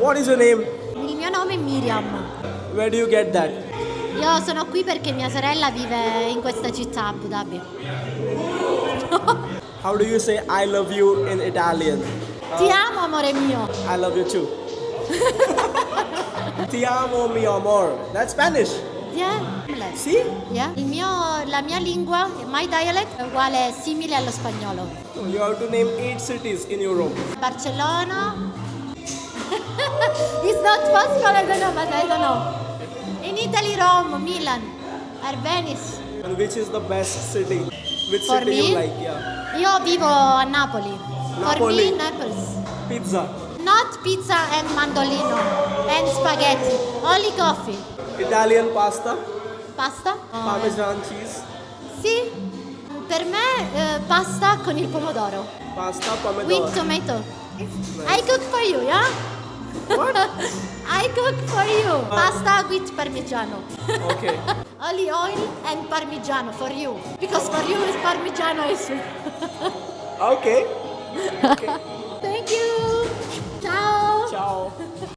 What is your name? Il mio nome è Miriam. Where do you get that? Io sono qui perché mia sorella vive in questa città, Abu Dhabi. How do you say I love you in Italian? Ti amo, amore mio. I love you too. Ti amo, mi amor. That's Spanish. Yeah. See? Yeah. La mia lingua, my dialect, è uguale, simile allo spagnolo. You have to name 8 cities in Europe. Barcellona. It's not possible, I don't know, but I don't know. In Italy, Rome, Milan, or Venice. And which is the best city? Which For city me? you like? Yeah. Io vivo a Napoli. For Napoli. me, Naples. Pizza. Not pizza and mandolino and spaghetti. Only coffee. Italian pasta. Pasta? Parmesan cheese. Sì. Per me pasta con il pomodoro. Pasta, pomodoro. With tomato. I cook for you, yeah? What? I cook for you. Pasta with parmigiano. Okay. Only oil and parmigiano for you. Because for you is parmigiano is. Okay. Thank you.